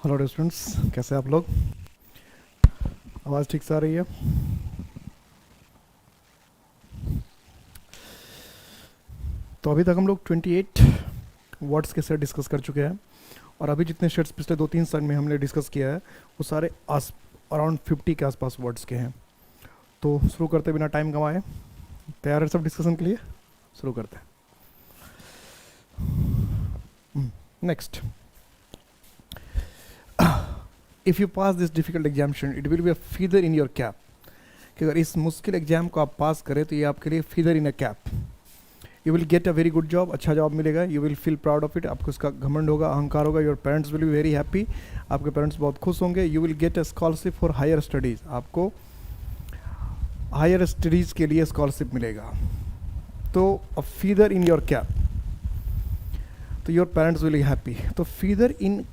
Hello students, कैसे आप लोग? आवाज़ ठीक से आ रही है? तो अभी तक हम लोग 28 वर्ड्स के सेट डिस्कस कर चुके हैं और अभी जितने सेट्स पिछले 2-3 साल में हमने डिस्कस किया है वो सारे अराउंड 50 के आसपास वर्ड्स के हैं। तो शुरू करते बिना टाइम गंवाए, तैयार है सब डिस्कशन के लिए? शुरू करते हैं। Next, if you pass this difficult examination it will be a feather in your cap. कि अगर इस मुश्किल एग्जाम को आप पास करें तो ये आपके लिए feather in a cap. You will get a very good job, अच्छा जॉब मिलेगा। You will feel proud of it, आपको इसका घमंड होगा, अहंकार होगा। Your parents will be very happy, आपके पेरेंट्स बहुत खुश होंगे। You will get a scholarship for higher studies, आपको हायर स्टडीज़ के लिए स्कॉलरशिप मिलेगा। तो a feather in your cap, तो your parents will be happy. तो फीदर इन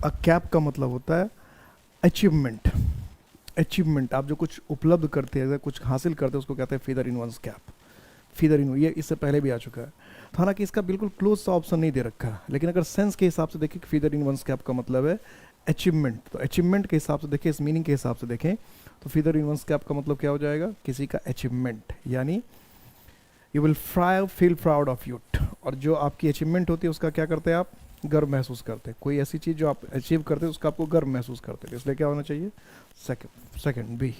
अ कैप का मतलब होता है अचीवमेंट। अचीवमेंट, आप जो कुछ उपलब्ध करते हैं, कुछ हासिल करते हैं, उसको कहते हैं फीदर इन वंस कैप। फीदर इन, ये इससे पहले भी आ चुका है। तो हालांकि इसका बिल्कुल क्लोज सा ऑप्शन नहीं दे रखा है, लेकिन अगर सेंस के हिसाब से देखें कि फीदर इन वंस कैप का मतलब है अचीवमेंट, तो अचीवमेंट के हिसाब से देखें, इस मीनिंग के हिसाब से देखें तो फीदर इन वंस कैप का मतलब क्या हो जाएगा? किसी का अचीवमेंट, यानी you will feel proud of it. और जो आपकी अचीवमेंट होती है उसका क्या करते हैं आप? गर्व महसूस करते हैं। कोई ऐसी चीज़ जो आप अचीव करते हैं उसका आपको गर्व महसूस करते हैं, इसलिए क्या होना चाहिए? Second B.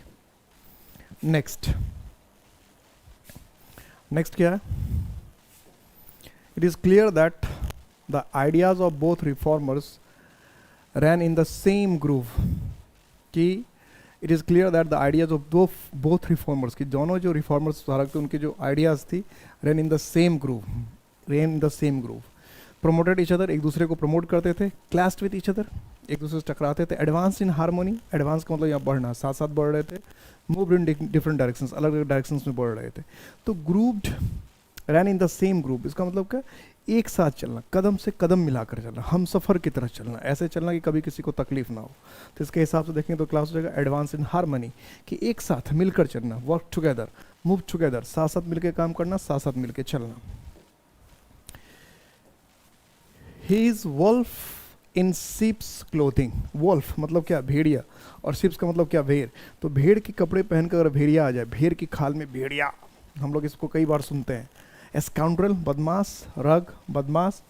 नेक्स्ट क्या है? It is clear that the ideas of both reformers ran in the same groove. कि it is clear that the ideas of both reformers, की दोनों जो रिफॉर्मर्स सुधारक थे उनकी जो आइडियाज थी, ran in the same groove. Promoted each other, एक दूसरे को प्रमोट करते थे। क्लैश्ड विद ईच अदर, एक दूसरे से टकराते थे। एडवांस इन हारमोनी, एडवांस का मतलब यहाँ बढ़ना, साथ साथ बढ़ रहे थे। मूव इन डिफरेंट डायरेक्शंस, अलग अलग डायरेक्शंस में बढ़ रहे थे। तो grouped, ran in the same group, इसका मतलब क्या? एक साथ चलना, कदम से कदम मिलाकर चलना, हम सफ़र की तरह चलना, ऐसे चलना कि कभी किसी को तकलीफ ना हो। तो इसके हिसाब से देखेंगे तो क्लास हो जाएगा एडवांस इन हारमनी, कि एक साथ मिलकर चलना, वर्क टुगेदर, मूव टुगेदर, साथ साथ मिलकर काम करना, साथ साथ मिलकर चलना। He is wolf in ships clothing. Wolf मतलब क्या? भेड़िया। और शिप्स का मतलब क्या? भेड़। तो भेड़ के कपड़े पहनकर अगर भेड़िया आ जाए, भेड़ की खाल में भेड़िया, हम लोग इसको कई बार सुनते हैं। स्काउंड्रल बदमाश, रग बदमाश,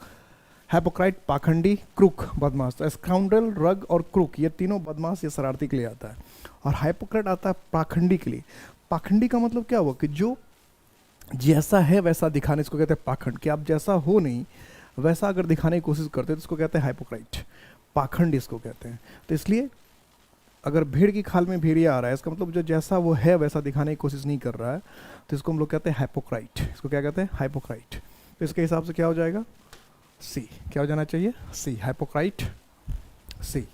हैपोक्राइट पाखंडी, क्रूक बदमाश। तो स्काउंड्रल, रग और क्रूक, ये तीनों बदमाश, ये शरारती के लिए आता है। और हाइपोक्राइट आता है पाखंडी के लिए। पाखंडी का मतलब क्या हुआ? कि जो जैसा है वैसा दिखाने, इसको कहते हैं पाखंड। कि आप जैसा हो नहीं वैसा अगर दिखाने की कोशिश करते हैं तो इसको कहते हैं हाइपोक्राइट, पाखंड इसको कहते हैं। तो इसलिए अगर भेड़ की खाल में भेड़िया आ रहा है, इसका मतलब जो जैसा वो है वैसा दिखाने की कोशिश नहीं कर रहा है, तो इसको हम लोग कहते हैं हाइपोक्राइट। इसको क्या कहते हैं? हाइपोक्राइट। तो इसके हिसाब से क्या हो जाएगा? सी। क्या हो जाना चाहिए? सी, हाइपोक्राइट, सी,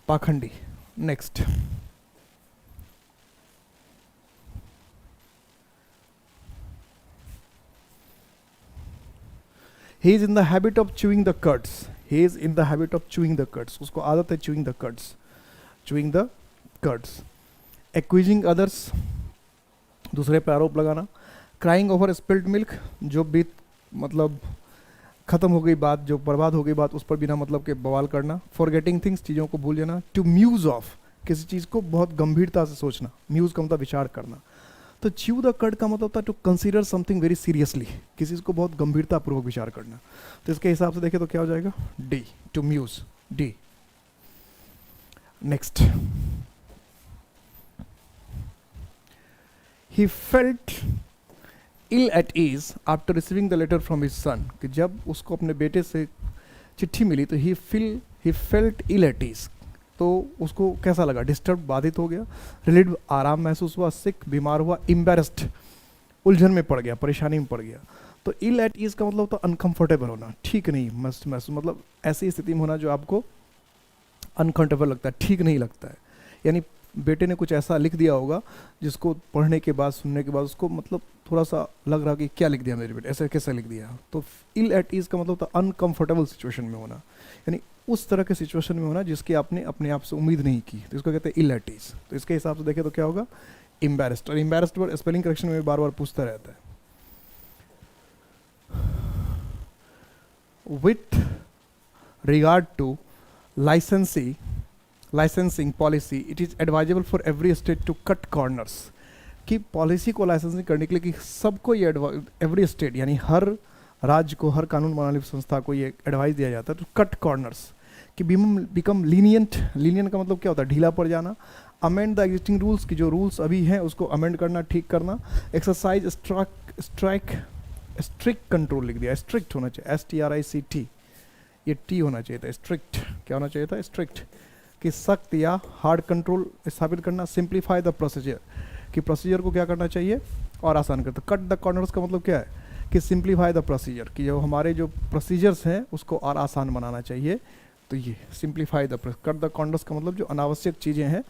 पाखंडी। Next, he is in the habit of chewing the curds. He is in the habit of chewing the curds, उसको आदत है chewing the curds, chewing the curds. Accusing others, दूसरे पे आरोप लगाना। क्राइंग ओवर स्पिल्ड मिल्क, जो भी मतलब खत्म हो गई बात, जो बर्बाद हो गई बात, उस पर बिना मतलब के बवाल करना। फॉरगेटिंग थिंग्स, चीज़ों को भूल जाना। टू म्यूज ऑफ, किसी चीज़ को बहुत गंभीरता से सोचना। म्यूज का मतलब विचार करना। तो च्यू द कर्ड का मतलब होता है to consider something very seriously, किसी को बहुत गंभीरता पूर्वक विचार करना। तो इसके हिसाब से देखें तो क्या हो जाएगा? D, to muse, D. Next, he felt ill at ease after receiving the letter from his son। कि जब उसको अपने बेटे से चिट्ठी मिली तो he felt ill at ease, तो उसको कैसा लगा? डिस्टर्ब, बाधित हो गया। रिलीव, आराम महसूस हुआ। सिक, बीमार हुआ। एम्बेरस्ड, उलझन में पड़ गया, परेशानी में पड़ गया। तो इल एट ईज का मतलब होता है अनकंफर्टेबल होना, ठीक नहीं महसूस, मतलब ऐसी स्थिति में होना जो आपको अनकंफर्टेबल लगता है, ठीक नहीं लगता है। यानी बेटे ने कुछ ऐसा लिख दिया होगा जिसको पढ़ने के बाद, सुनने के बाद उसको मतलब थोड़ा सा लग रहा कि क्या लिख दिया मेरे बेटे, ऐसे कैसे लिख दिया। तो इल एट ईज का मतलब होता है अनकंफर्टेबल सिचुएशन में होना, यानी उस तरह के सिचुएशन में होना जिसकी आपने अपने आप से उम्मीद नहीं की, तो इसको कहते हैं इल एट ईज। तो इसके हिसाब से देखें तो क्या होगा? एम्बेरस्ड। और एम्बेरस्ड पर स्पेलिंग करेक्शन में बार बार पूछता रहता है। With regard to licensing policy, it is advisable for every state to cut corners. कि पॉलिसी को लाइसेंसिंग करने के लिए कि सबको ये एवरी स्टेट यानी हर राज्य को, हर कानून बनाने वाली संस्था को ये एडवाइस दिया जाता है टू कट कॉर्नर्स, कि बिकम लीनियंट. लीनियंट का मतलब क्या होता है? ढीला पड़ जाना. अमेंड द एग्जिस्टिंग रूल्स, की जो रूल्स अभी हैं उसको अमेंड करना, ठीक करना. एक्सरसाइज स्ट्रिक्ट कंट्रोल लिख दिया, स्ट्रिक्ट होना चाहिए, STRICT, ये T होना चाहिए था. स्ट्रिक्ट क्या होना चाहिए था? स्ट्रिक्ट, कि सख्त या हार्ड कंट्रोल स्थापित करना. सिंप्लीफाई द प्रोसीजर, कि प्रोसीजर को क्या करना चाहिए? और आसान करता. कट द कॉर्नर्स का मतलब क्या है? कि सिंप्लीफाई द प्रोसीजर, कि जो हमारे जो प्रोसीजर्स हैं उसको और आसान बनाना चाहिए. तो ये simplify the. Cut the corners का मतलब जो अनावश्यक चीज़ें हैं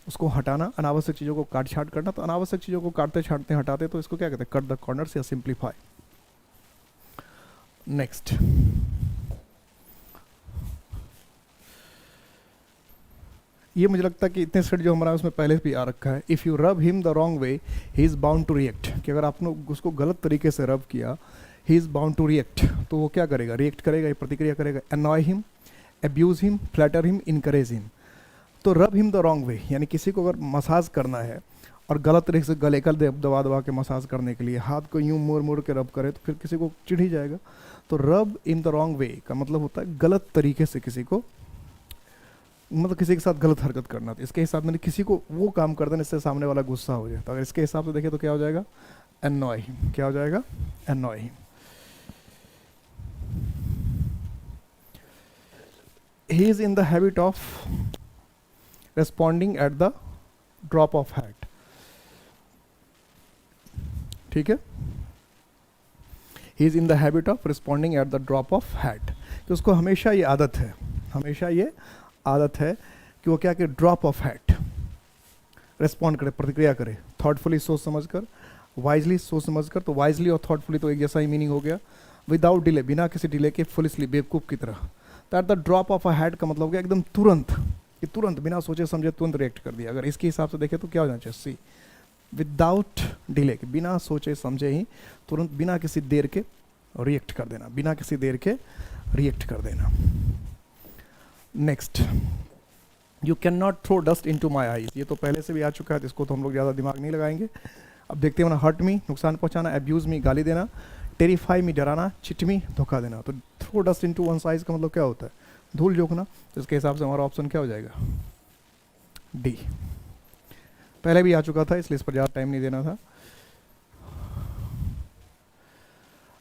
उसको हटाना, अनावश्यक चीज़ों को काट छाट करना. तो अनावश्यक चीज़ों को काटते छाटते हटाते तो इसको क्या कहते हैं? कट द कॉर्नर्स या सिंप्लीफाई. नेक्स्ट, ये मुझे लगता है कि इतने सेट जो हमारा उसमें पहले भी आ रखा है. If you rub him the wrong way he is bound to react, कि अगर आपने उसको गलत तरीके से रब किया, he is bound to react, तो वो क्या करेगा? रिएक्ट करेगा, प्रतिक्रिया करेगा. Annoy him, abuse him, flatter him, encourage him. तो रब हिम द रॉन्ग वे यानी किसी को अगर मसाज करना है और गलत तरीके से गले का दबा दबा के मसाज करने के लिए हाथ को यूँ मोड़ मोड़ के रब करे तो फिर किसी को चिढ़ ही जाएगा. तो रब इन द रॉन्ग वे का मतलब होता है गलत तरीके से किसी को, मतलब किसी के साथ गलत हरकत करना. तो इसके हिसाब में किसी को वो काम कर देना इससे सामने वाला गुस्सा हो जाए. तो अगर इसके हिसाब से देखें तो क्या हो जाएगा? annoy him. क्या हो जाएगा? annoy him. He is in the habit of responding at the drop of hat. ठीक है? He is in the habit of responding at the drop of hat. तो उसको हमेशा ये आदत है, हमेशा ये आदत है कि वो क्या करे? ड्रॉप ऑफ हैट, रेस्पॉन्ड करे, प्रतिक्रिया करे. थॉटफुली, सोच समझ कर. वाइजली, सोच समझ कर. तो वाइजली और थॉटफुली तो एक जैसा ही मीनिंग हो गया. विदाउट डिले, बिना किसी डिले के. फुलिसली, बेवकूफ़ की तरह. तो at the drop of a hat का मतलब क्या? एकदम तुरंत, कि तुरंत बिना सोचे समझे तुरंत रिएक्ट कर दिया. अगर इसके हिसाब से देखें तो क्या हो जाना चाहिए? सी, विदाउट डिले, कि बिना सोचे समझे ही तुरंत, बिना किसी देर के रिएक्ट कर देना, बिना किसी देर के रिएक्ट कर देना. Next, you can not throw dust in to my eyes. ये तो पहले से भी आ चुका है, तो इसको तो हम लोग ज़्यादा दिमाग नहीं लगाएंगे. अब देखते हैं ना. हर्ट मी, नुकसान पहुंचाना. अब्यूज़ मी, गाली देना. टेरिफाई मी, डराना. चिट मी, धोखा देना. तो throw dust in to one eyes का मतलब क्या होता है? धूल झोंकना. तो इसके हिसाब से हमारा ऑप्शन क्या हो जाएगा? डी. पहले भी आ चुका था इसलिए इस पर ज़्यादा टाइम नहीं देना था.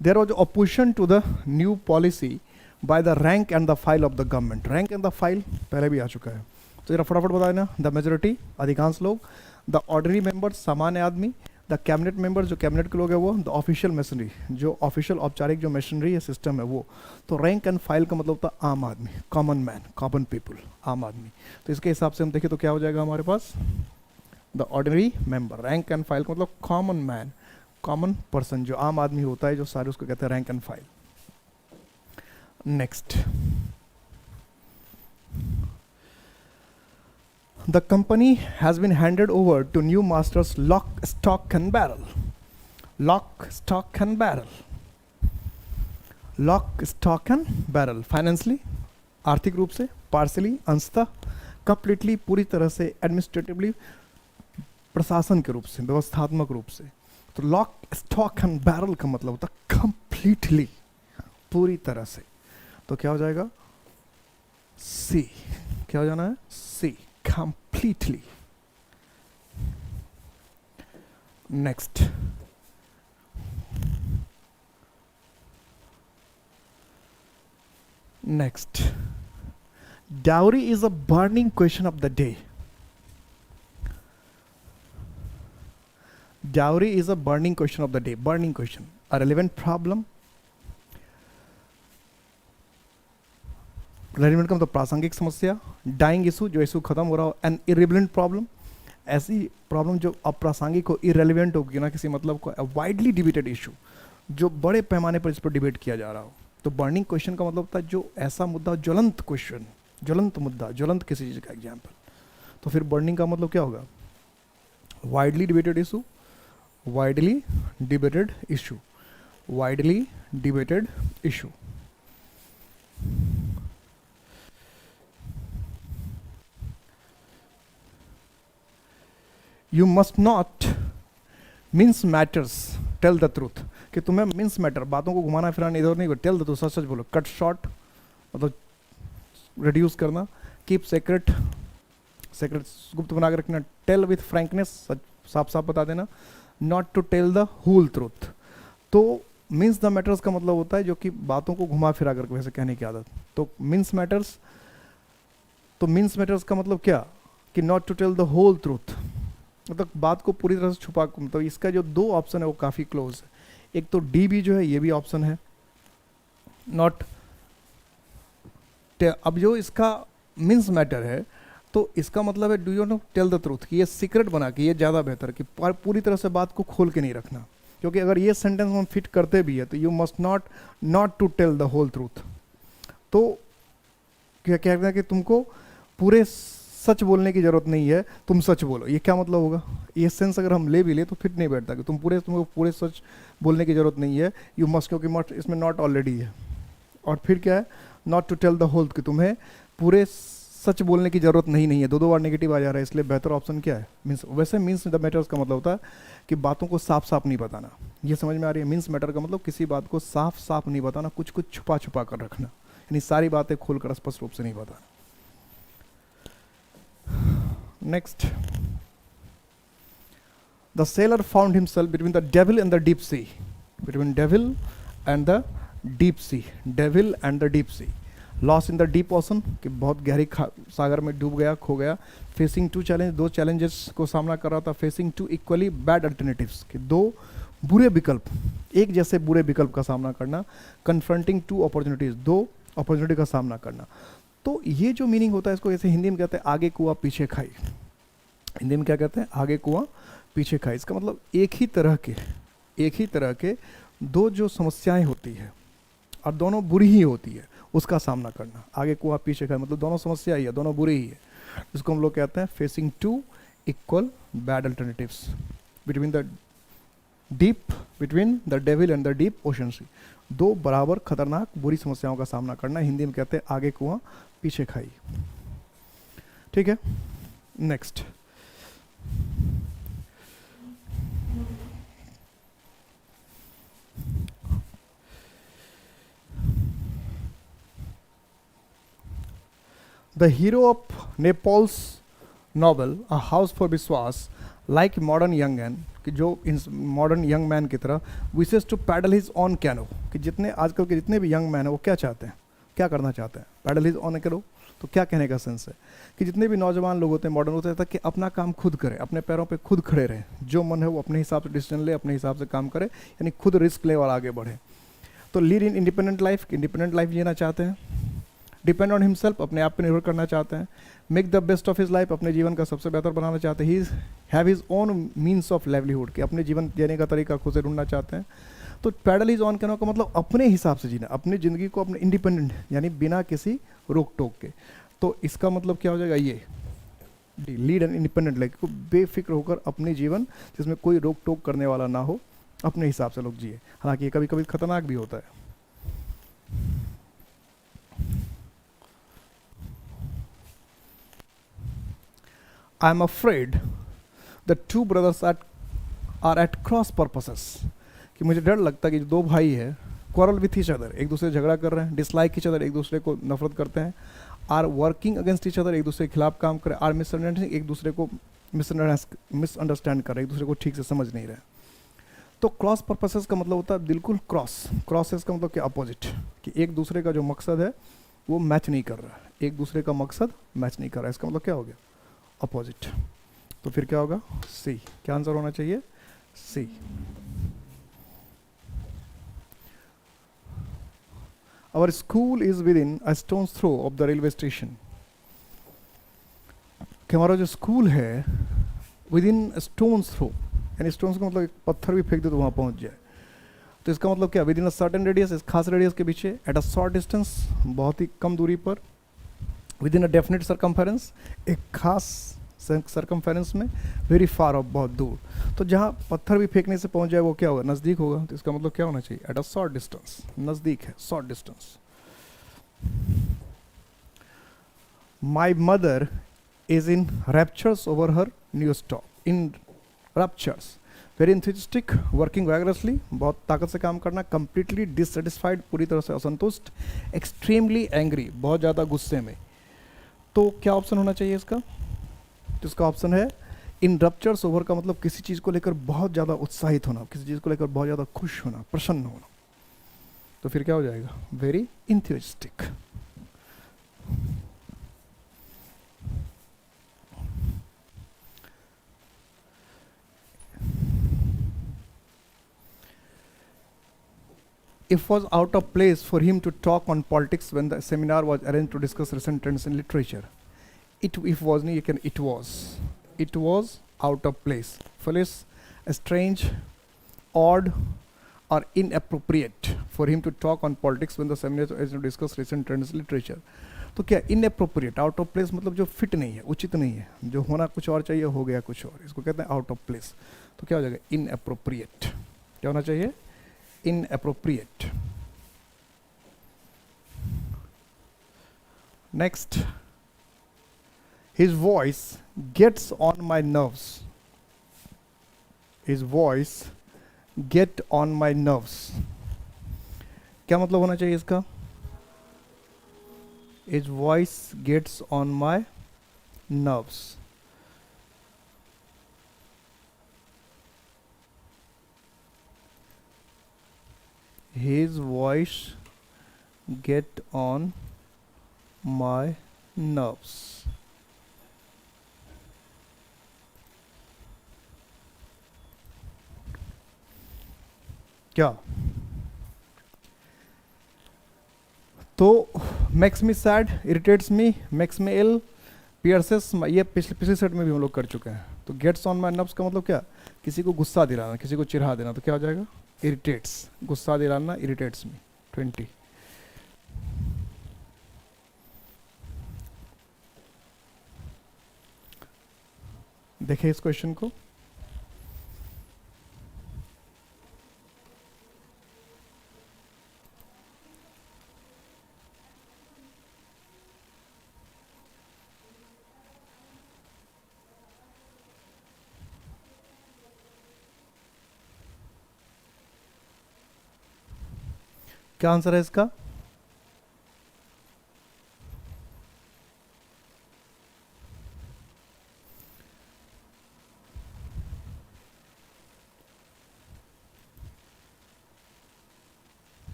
There was opposition to the new policy by the rank and the file of the government. Rank and the file पहले भी आ चुका है, तो जरा फटाफट बता देना. द मेजोरिटी, अधिकांश लोग. द ऑर्डिनरी मेंबर, सामान्य आदमी. द कैबिनेट मेंबर, जो कैबिनेट के लोग हैं वो. द ऑफिशियल मशीनरी, जो ऑफिशियल औपचारिक जो मशीनरी या सिस्टम है वो. तो रैंक एंड फाइल का मतलब होता है आम आदमी, कॉमन मैन, कॉमन पीपल, आम आदमी. तो इसके हिसाब से हम देखें तो क्या हो जाएगा हमारे पास? The ordinary member. Rank and file का मतलब कॉमन मैन, कॉमन पर्सन, जो आम आदमी होता है, जो सारे, उसको कहते हैं rank and file. Next, the company has been handed over to new masters lock, stock and barrel. Lock, stock and barrel. Lock, stock and barrel. Financially, आर्थिक रूप से. पार्सली, अंशतः. कंप्लीटली, पूरी तरह से. एडमिनिस्ट्रेटिवली, प्रशासन के रूप से, व्यवस्थात्मक रूप से. तो लॉक, स्टॉक एंड बैरल का मतलब होता है कंप्लीटली, पूरी तरह से. तो क्या हो जाएगा? सी. क्या हो जाना है? सी, completely. Next, dowry is a burning question of the day. Dowry is a burning question of the day. Burning question, a relevant problem. Relevant का मतलब प्रासंगिक समस्या. डाइंग इशू, जो इशू खत्म हो रहा हो. एन इरेलेवेंट प्रॉब्लम, ऐसी प्रॉब्लम जो अप्रासंगिक हो, इरेलीवेंट हो, ना किसी मतलब को. वाइडली डिबेटेड इशू, जो बड़े पैमाने पर इस पर डिबेट किया जा रहा हो. तो बर्निंग क्वेश्चन का मतलब होता है जो ऐसा मुद्दा, ज्वलंत क्वेश्चन, ज्वलंत मुद्दा, ज्वलंत किसी चीज़ का एग्जाम्पल. तो फिर बर्निंग का मतलब क्या होगा? Widely debated issue, widely debated issue, widely debated issue. You must not means matters, tell the truth, कि तुम्हें मीन्स मैटर, बातों को घुमाना फिराना इधर नहीं, टेल द ट्रूथ, सच सच बोलो, कट शॉर्ट मतलब रिड्यूस करना, कीप सेक्रेट, सेक्रेट गुप्त बना के रखना, टेल विथ फ्रैंकनेस, साफ साफ बता देना, not to tell the whole truth. तो मीन्स द मैटर्स का मतलब होता है जो कि बातों को घुमा फिरा करके वैसे कहने की आदत। तो मीन्स मैटर्स, तो मीन्स मैटर्स का मतलब क्या कि not to tell the whole truth, मतलब बात को पूरी तरह से छुपा, मतलब इसका जो दो ऑप्शन है वो काफ़ी क्लोज है। एक तो डी भी जो है ये भी ऑप्शन है, नॉट, अब जो इसका मीन्स मैटर है तो इसका मतलब है do you not tell the truth, कि ये सीक्रेट बना के ये ज़्यादा बेहतर, कि पूरी तरह से बात को खोल के नहीं रखना, क्योंकि अगर ये सेंटेंस हम फिट करते भी है तो you must not to tell the whole truth. तो क्या कहते हैं कि तुमको पूरे सच बोलने की जरूरत नहीं है, तुम सच बोलो। ये क्या मतलब होगा, ये सेंस अगर हम ले भी ले तो फिट नहीं बैठता कि तुमको पूरे सच बोलने की जरूरत नहीं है, यू मस्ट, क्योंकि मस्ट इसमें नॉट ऑलरेडी है। और फिर क्या है, not to tell the whole, कि तुम्हें पूरे सच बोलने की जरूरत नहीं है, दो बार नेगेटिव आ जा रहा है, इसलिए बेहतर ऑप्शन क्या है मीन्स। वैसे मीन्स द मैटर्स का मतलब होता है कि बातों को साफ साफ नहीं बताना, ये समझ में आ रही है। मीन्स मैटर का मतलब किसी बात को साफ साफ नहीं बताना, कुछ कुछ छुपा छुपा कर रखना, यानी सारी बातें खोलकर स्पष्ट रूप से नहीं बताना। Next, the sailor found himself between the devil and the deep sea, between devil and the deep sea, devil and the deep sea, loss in the deep ocean, कि बहुत गहरी सागर में डूब गया, खो गया, फेसिंग टू चैलेंज, दो चैलेंजेस को सामना कर रहा था, facing two equally bad alternatives, कि दो बुरे विकल्प, एक जैसे बुरे विकल्प का सामना करना, कन्फ्रंटिंग टू अपॉर्चुनिटीज, दो अपॉर्चुनिटी का सामना करना। तो ये जो मीनिंग होता है इसको ऐसे हिंदी में कहते हैं आगे कुआं पीछे खाई, हिंदी में क्या कहते हैं, आगे कुआं पीछे खाई। इसका मतलब एक ही तरह के दो जो समस्याएं होती है और दोनों बुरी ही होती है, उसका सामना करना। आगे कुआं पीछे खाई मतलब दोनों समस्या ही है, दोनों बुरी ही है, इसको हम लोग कहते हैं facing two equal bad alternatives, between the devil and the deep ocean sea, दो बराबर खतरनाक बुरी समस्याओं का सामना करना, हिंदी में कहते हैं आगे कुआं पीछे खाई। ठीक है, next, the hero of Naipaul's novel a house for Biswas, like modern young man, कि जो मॉडर्न यंग मैन की तरह wishes to paddle his own canoe, कि जितने आजकल के जितने भी यंग मैन है वो क्या चाहते हैं, क्या करना चाहते हैं, पैडल हिज ऑन कैनो। तो क्या कहने का सेंस है कि जितने भी नौजवान लोग होते हैं, मॉडर्न होते हैं, कि अपना काम खुद करें, अपने पैरों पे खुद खड़े रहें, जो मन है वो अपने हिसाब से डिसीजन ले, अपने हिसाब से काम करे, यानी खुद रिस्क ले और आगे बढ़े। तो लीड इन इंडिपेंडेंट लाइफ जीना चाहते हैं, डिपेंड ऑन हिमसेल्फ, अपने आप पर निर्भर करना चाहते हैं, make the best of his life, अपने जीवन का सबसे बेहतर बनाना चाहते हैं, he have his own means of livelihood, कि अपने जीवन जीने का तरीका खुद से ढूंढना चाहते हैं। तो पैडल इज ऑन कैनो का मतलब अपने हिसाब से जीना, अपनी ज़िंदगी को अपने इंडिपेंडेंट, यानी बिना किसी रोक टोक के। तो इसका मतलब क्या हो जाएगा, ये लीड एन इंडिपेंडेंट लाइफ, को बेफिक्र होकर अपने जीवन जिसमें कोई रोक टोक करने वाला ना हो, अपने हिसाब से लोग जिए। हालांकि ये कभी कभी खतरनाक भी होता है। I am afraid the two brothers are at cross purposes, कि मुझे डर लगता है कि जो दो भाई है, क्वारल विथ ईच अदर, एक दूसरे से झगड़ा कर रहे हैं, डिसलाइक ईच अदर, एक दूसरे को नफरत करते हैं, are working against each other, एक दूसरे के खिलाफ काम कर रहे हैं, आर मिसअंडरस्टैंडिंग, एक दूसरे को मिसअंडरस्टैंड कर रहे हैं, एक दूसरे को ठीक से समझ नहीं रहे। तो क्रॉस पर्पसेस का मतलब होता है बिल्कुल क्रॉसेस का मतलब क्या, अपोजिट, कि एक दूसरे का जो मकसद है वो मैच नहीं कर रहा है, एक दूसरे का मकसद मैच नहीं कर रहा है, इसका मतलब क्या हो गया, अपोजिट। तो फिर क्या होगा, सी, क्या आंसर होना चाहिए, सी। Our school is within a stone's throw of the railway station, कि हमारा जो स्कूल है विद इन स्टोन्स थ्रो, यानी स्टोन्स का मतलब एक पत्थर भी फेंक दे तो वहाँ पहुँच जाए। तो इसका मतलब क्या, with in a certain radius, इस खास रेडियस के पीछे, एट अ शॉर्ट डिस्टेंस, बहुत ही कम दूरी पर, with in a definite circumference, एक खास सरकमफेरेंस में, वेरी फार ऑफ, बहुत दूर। तो जहाँ पत्थर भी फेंकने से पहुँच जाए वो क्या होगा, नज़दीक होगा। तो इसका मतलब क्या होना चाहिए, एट अ शॉर्ट डिस्टेंस, नज़दीक है, short distance. My mother is in raptures over her new stock, in raptures, very enthusiastic, working vigorously, बहुत ताकत से काम करना, कंप्लीटली डिससेटिस्फाइड, पूरी तरह से असंतुष्ट, एक्सट्रीमली एंग्री, बहुत ज़्यादा गुस्से में। तो क्या ऑप्शन होना चाहिए इसका? तो इसका ऑप्शन है इन रप्चर्स ओवर का मतलब किसी चीज़ को लेकर बहुत ज़्यादा उत्साहित होना, किसी चीज़ को लेकर बहुत ज़्यादा खुश होना, प्रसन्न होना। तो फिर क्या हो जाएगा? Very इंथुसिस्टिक। It was out of place for him to talk on politics when the seminar was arranged to discuss recent trends in literature. If was नहीं, you can it was. It was out of place, foolish, strange, odd, or inappropriate for him to talk on politics when the seminar was arranged to discuss recent trends in literature. तो क्या inappropriate, out of place मतलब जो fit नहीं है, उचित नहीं है, जो होना कुछ और चाहिए हो गया कुछ और, इसको कहते हैं out of place. तो क्या हो जाएगा? inappropriate. क्या होना चाहिए? Inappropriate. Next, his voice gets on my nerves. His voice get on my nerves. क्या मतलब होना चाहिए इसका? His voice gets on my nerves. His voice get on my nerves. क्या? तो makes me sad, irritates me, makes me ill, pierces my, ये पिछले set में भी हम लोग कर चुके हैं। तो gets on my nerves का मतलब क्या? किसी को गुस्सा दिलाना, किसी को चिढ़ा देना। तो क्या हो जाएगा? irritates, गुस्सा दिलाना, irritates me. 20. देखिए इस क्वेश्चन को। क्या आंसर है इसका?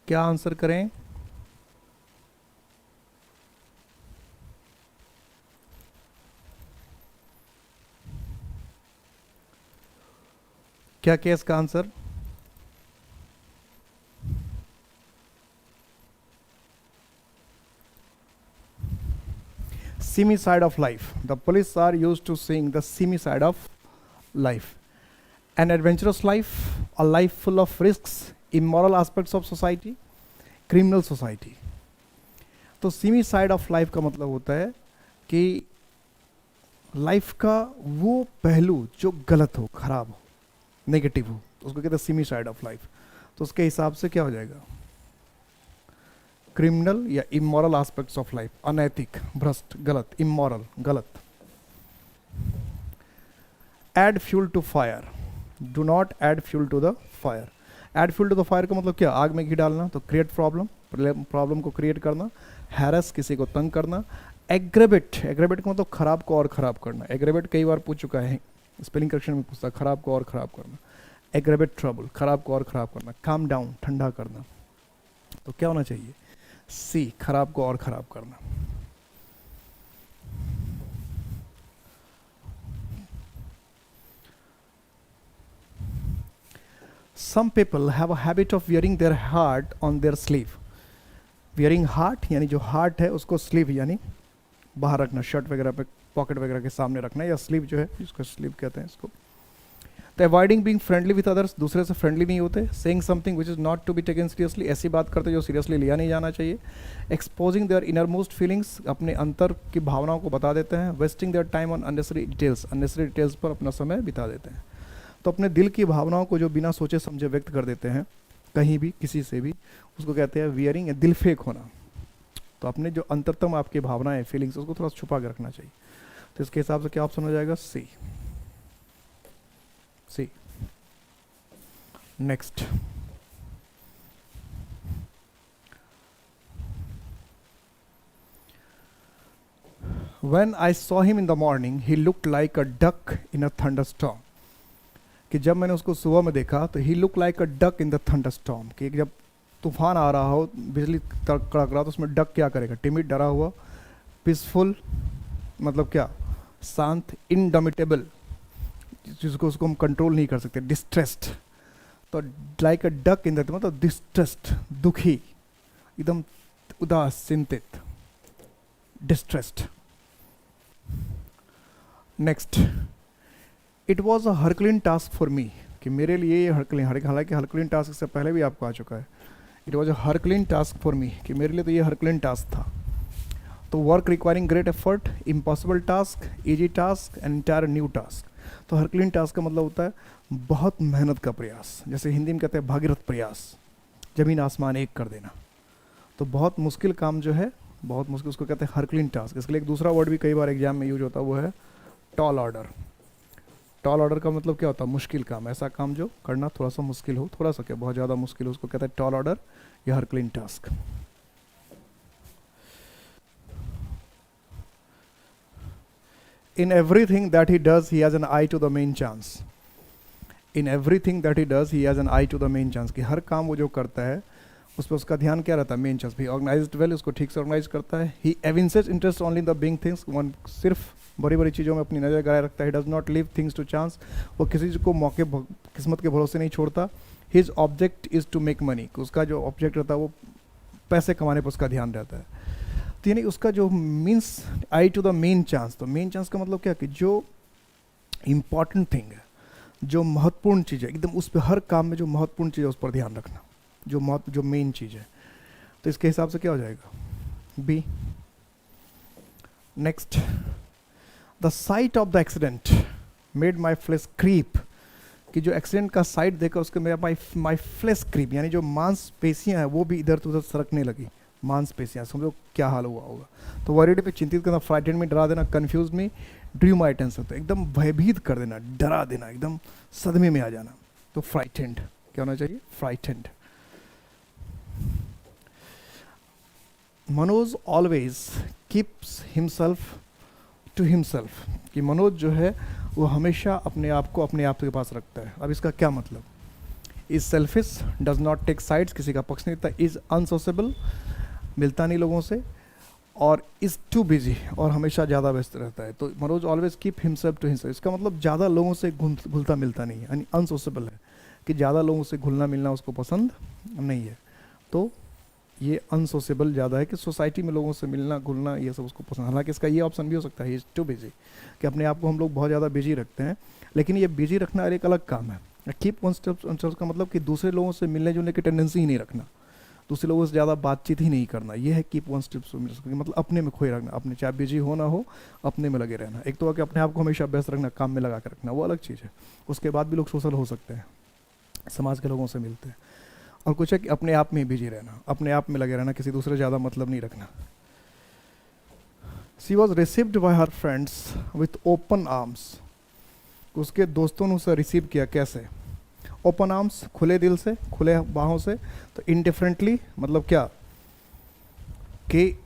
क्या आंसर करें? क्या केस का answer? seamy side of life. The police are used to seeing the seamy side of life. An adventurous life, a life full of risks, immoral aspects of society, criminal society. तो seamy side of life का मतलब होता है कि life का वो पहलू जो गलत हो, खराब हो, नेगेटिव हो, तो उसको कहते हैं seamy side of life. तो उसके हिसाब से क्या हो जाएगा? क्रिमिनल या इमोरल एस्पेक्ट्स ऑफ लाइफ, अनैतिक, भ्रष्ट, गलत, इमोरल, गलत. Add fuel to fire, do not add fuel to the fire. Add fuel to the fire का मतलब क्या? आग में घी डालना. तो क्रिएट प्रॉब्लम, प्रॉब्लम को क्रिएट करना. हैरस, किसी को तंग करना. एग्रेवेट, एग्रेवेट का मतलब खराब को और खराब करना. एग्रेवेट कई बार पूछ चुका है, स्पेलिंग करेक्शन में पूछता, खराब को और खराब करना. एग्रेवेट ट्रबल, खराब को और खराब करना. काम डाउन, ठंडा करना. तो क्या होना चाहिए? सी, खराब को और खराब करना. Some people have a habit of wearing their heart on their sleeve. Wearing heart यानी जो heart है उसको sleeve यानी बाहर रखना, शर्ट वगैरह पे, पॉकेट वगैरह के सामने रखना, या स्लीव जो है जिसको स्लीव कहते हैं इसको. तो avoiding being friendly with others, दूसरे से फ्रेंडली नहीं होते. Saying something which is not to be taken seriously, ऐसी बात करते जो सीरियसली लिया नहीं जाना चाहिए. Exposing their inner most feelings, अपने अंतर की भावनाओं को बता देते हैं. Wasting their time on unnecessary details, unnecessary details पर अपना समय बिता देते हैं. तो अपने दिल की भावनाओं को जो बिना सोचे समझे व्यक्त कर देते हैं कहीं भी, किसी से भी, उसको कहते हैं वियरिंग, दिल फेक होना. तो अपने जो अंतरतम आपकी भावनाएं, फीलिंग्स, उसको थोड़ा छुपा के रखना चाहिए. तो इसके हिसाब से क्या ऑप्शन हो जाएगा? C. C. Next, When I saw him in the morning, he looked like a duck in a thunderstorm. कि जब मैंने उसको सुबह में देखा तो he look like a duck in the thunderstorm, कि जब तूफान आ रहा हो, बिजली कड़क रहा तो उसमें डक क्या करेगा? टिमिड, डरा हुआ, पीसफुल मतलब क्या? शांत, इनडोमिटेबल, जिसको उसको हम कंट्रोल नहीं कर सकते, डिस्ट्रेस्ड। तो like a duck in the मतलब डिस्ट्रेस्ड, दुखी, एकदम उदास, चिंतित, distressed. Next, it was a Herculean task for me, कि मेरे लिए ये हरक्लिन, हालांकि हरक्लिन टास्क से पहले भी आपको आ चुका है। It was a Herculean task for me, कि मेरे लिए तो ये हरक्लिन टास्क था। तो work requiring great effort, impossible task, easy task, and entire new task. तो हरक्लिन टास्क का मतलब होता है बहुत मेहनत का प्रयास, जैसे हिंदी में कहते हैं भागीरथ प्रयास, जमीन आसमान एक कर देना। तो बहुत मुश्किल काम जो है, बहुत मुश्किल, उसको कहते हैं हरक्लिन टास्क। इसके लिए एक दूसरा वर्ड भी कई बार एग्जाम में यूज होता है, वो है टॉल ऑर्डर। टॉल ऑर्डर का मतलब क्या होता है? मुश्किल काम, ऐसा काम जो करना थोड़ा सा मुश्किल हो, थोड़ा सा क्या, बहुत ज़्यादा मुश्किल हो, उसको कहते हैं टॉल ऑर्डर या हरक्लिन task. In everything that he does, he has an eye to the main chance. In everything that he does, he has an eye to the main chance, कि हर काम वो जो करता है उस पर उसका ध्यान क्या रहता है? Main chance. भी ऑर्गेनाइज्ड वेल, उसको ठीक से ऑर्गेनाइज करता है। He evinces interest only in the big things, one सिर्फ बड़ी बड़ी चीज़ों में अपनी नज़र गड़ाए रखता है। He does not leave things to chance, वो किसी चीज़ को मौके किस्मत के भरोसे नहीं छोड़ता। His object is to make money, उसका जो ऑब्जेक्ट रहता है वो पैसे कमाने पर उसका ध्यान रहता है। तो यानी उसका जो means eye to the main chance, तो मेन चांस का मतलब क्या, कि जो इम्पॉर्टेंट थिंग है, जो महत्वपूर्ण चीज़ है, एकदम उस पर हर काम में जो महत्वपूर्ण चीज़ है उस पर ध्यान रखना, जो मेन चीज़ है। तो इसके हिसाब से क्या हो जाएगा? B. Next, the sight of the accident made my flesh creep, कि जो एक्सीडेंट का साइट देखा उसके मेरा माई फ्लेश क्रीप, यानी जो मांसपेशियां हैं वो भी इधर उधर सरकने लगी। मांसपेशियां, समझो क्या हाल हुआ होगा। तो वरीड पे चिंतित करना, फ्राइटेंड में डरा देना, कंफ्यूज में, ड्रीम माई टेंशन, तो एकदम भयभीत कर देना, डरा देना, एकदम सदमे में आ जाना। तो फ्राइटेंड क्या होना चाहिए? Frightened. Manoj always keeps himself to himself, कि मनोज जो है वो हमेशा अपने आप को अपने आप के पास रखता है। अब इसका क्या मतलब? Is selfish, does not take sides, किसी का पक्ष नहीं लेता। इज अनसोशेबल, मिलता नहीं लोगों से। और इज़ टू बिजी, और हमेशा ज़्यादा व्यस्त रहता है। तो Manoj always keep himself to himself, इसका मतलब ज़्यादा लोगों से घुलता मिलता नहीं है, यानी अनसोशेबल है, कि ज़्यादा लोगों से घुलना मिलना उसको पसंद नहीं है। तो ये अनसोशेबल ज़्यादा है, कि सोसाइटी में लोगों से मिलना घुलना ये सब उसको पसंद। हालांकि इसका ये ऑप्शन भी हो सकता है, इज़ टू बिजी, कि अपने आप को हम लोग बहुत ज़्यादा बिजी रखते हैं, लेकिन ये बिजी रखना एक अलग काम है। कीप वन स्टेप का मतलब कि दूसरे लोगों से मिलने जुलने की टेंडेंसी ही नहीं रखना, दूसरे लोगों से ज़्यादा बातचीत ही नहीं करना। ये है कीप वन स्टेप, मतलब अपने में खोए रखना, अपने चाहे बिजी हो ना हो अपने में लगे रहना। एक तो कि अपने आप को हमेशा व्यस्त रखना, काम में लगा कर रखना, वो अलग चीज़ है। उसके बाद भी लोग सोशल हो सकते हैं, समाज के लोगों से मिलते हैं। और कुछ है कि अपने आप में बिजी रहना, अपने आप में लगे रहना, किसी दूसरे से ज़्यादा मतलब नहीं रखना। She was received by her friends with open arms, उसके दोस्तों ने उसे रिसीव किया कैसे? ओपन आर्म्स, खुले दिल से, खुले बाहों से। तो इनडिफरेंटली मतलब क्या, कि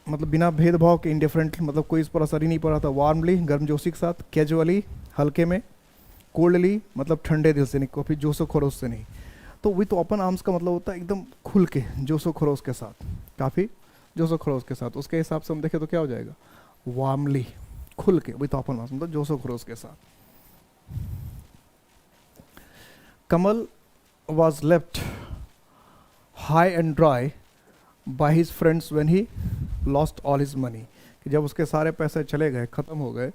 मतलब बिना भेदभाव के, इनडिफरेंटली मतलब कोई इस पर असर ही नहीं पड़ा था। वार्मली, गर्मजोशी के साथ। कैजुअली, हल्के में। कोल्डली मतलब ठंडे दिल से नहीं, काफ़ी जोशो खरोश से नहीं। तो विथ ओपन आर्म्स का मतलब होता है एकदम खुल के, जोशो खरोश के साथ, काफ़ी जोशो खरोश के साथ। उसके हिसाब से हम देखें तो क्या हो जाएगा? वार्मली, खुल के, विथ ओपन आर्म्स मतलब जोशो खरोश के साथ। कमल was left high and dry by his friends when he lost all his money, कि जब उसके सारे पैसे चले गए, ख़त्म हो गए,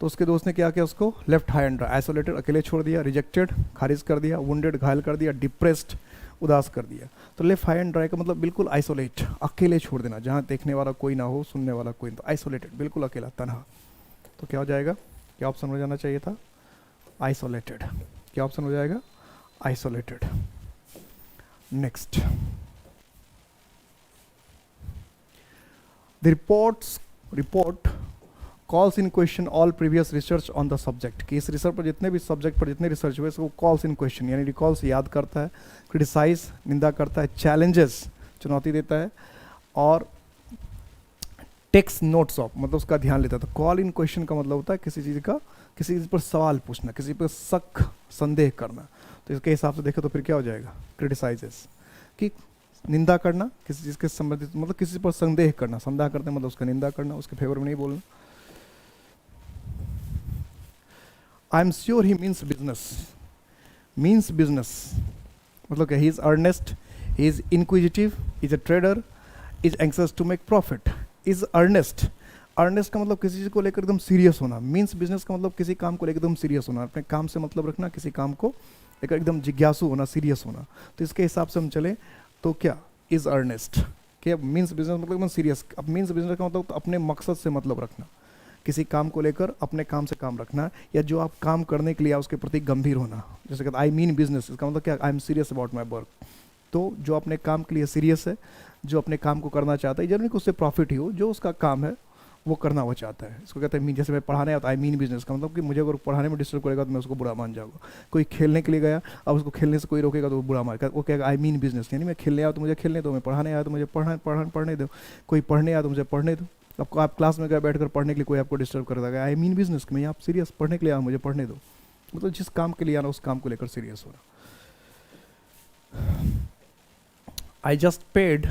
तो उसके दोस्त ने क्या किया? उसको left high and dry, isolated, अकेले छोड़ दिया। रिजेक्टेड, खारिज कर दिया। वुंडेड, घायल कर दिया। डिप्रेस्ड, उदास कर दिया। तो लेफ्ट हाई एंड ड्राई का मतलब बिल्कुल आइसोलेट, अकेले छोड़ देना, जहाँ देखने वाला कोई ना हो, सुनने वाला कोई ना। तो आइसोलेटेड, बिल्कुल अकेला, तनहा। तो क्या हो जाएगा? क्या ऑप्शन हो जाना चाहिए था? आइसोलेटेड। क्या ऑप्शन हो जाएगा? Isolated. Next, the report calls in question all previous research on the subject, कि इस रिसर्च पर जितने भी सब्जेक्ट पर जितने रिसर्च हुए इसको कॉल्स इन क्वेश्चन यानी रिकॉल्स याद करता है, क्रिटिसाइज निंदा करता है, चैलेंजेस चुनौती देता है, और टेक्स नोट्स ऑफ मतलब उसका ध्यान लेता है। तो कॉल इन क्वेश्चन का मतलब होता है किसी चीज़ का, किसी चीज़ पर सवाल पूछना, किसी पर शक संदेह करना। तो इसके हिसाब से देखें तो फिर क्या हो जाएगा, क्रिटिसाइजेस, कि निंदा करना किसी चीज़ के संबंधित, मतलब किसी पर संदेह करना, संदेह करते मतलब उसका निंदा करना, उसके फेवर में नहीं बोलना। I am sure he means business मतलब क्या, he is earnest, he is inquisitive, is a trader, is anxious to make profit, is earnest. Earnest का मतलब किसी चीज़ को लेकर एकदम सीरियस होना, मीन्स बिजनेस का मतलब किसी काम को लेकर एकदम सीरियस होना, अपने काम से मतलब रखना, किसी काम को लेकर एकदम जिज्ञासु होना, सीरियस होना। तो इसके हिसाब से हम चले तो क्या, इज अर्नेस्ट, कि मीन्स बिजनेस मतलब एकदम सीरियस। अब मीन्स बिजनेस का मतलब तो अपने मकसद से मतलब रखना, किसी काम को लेकर अपने काम से काम रखना, या जो आप काम करने के लिए उसके प्रति गंभीर होना। जैसे कहते आई मीन बिजनेस, इसका मतलब क्या, I am serious about my work. तो जो अपने काम के लिए सीरियस है, जो अपने काम को करना चाहता है, जरूरी कि उससे प्रॉफिट ही हो, जो उसका काम है वो करना वो चाहता है, इसको कहते हैं मीन। जैसे मैं पढ़ाने आता आई मीन बिजनेस का मतलब कि मुझे अगर पढ़ाने में डिस्टर्ब करेगा तो मैं उसको बुरा मान जाऊँगा। कोई खेलने के लिए गया, अब उसको खेलने से कोई रोकेगा तो वो बुरा मान, वो कहेगा आई मीन बिजनेस, यानी मैं खेलने आया तो मुझे खेलने दो, मैं पढ़ाने आया तो मुझे पढ़ने दो, कोई पढ़ने आया तो मुझे पढ़ने दो। आपको आप क्लास में गए बैठ कर पढ़ने के लिए कोई आपको डिस्टर्ब कर देगा, आई मीन बिजनेस, मैं आप सीरियस पढ़ने के लिए आया, मुझे पढ़ने दो, मतलब जिस काम के लिए आना उस काम को लेकर सीरियस होना। I just paid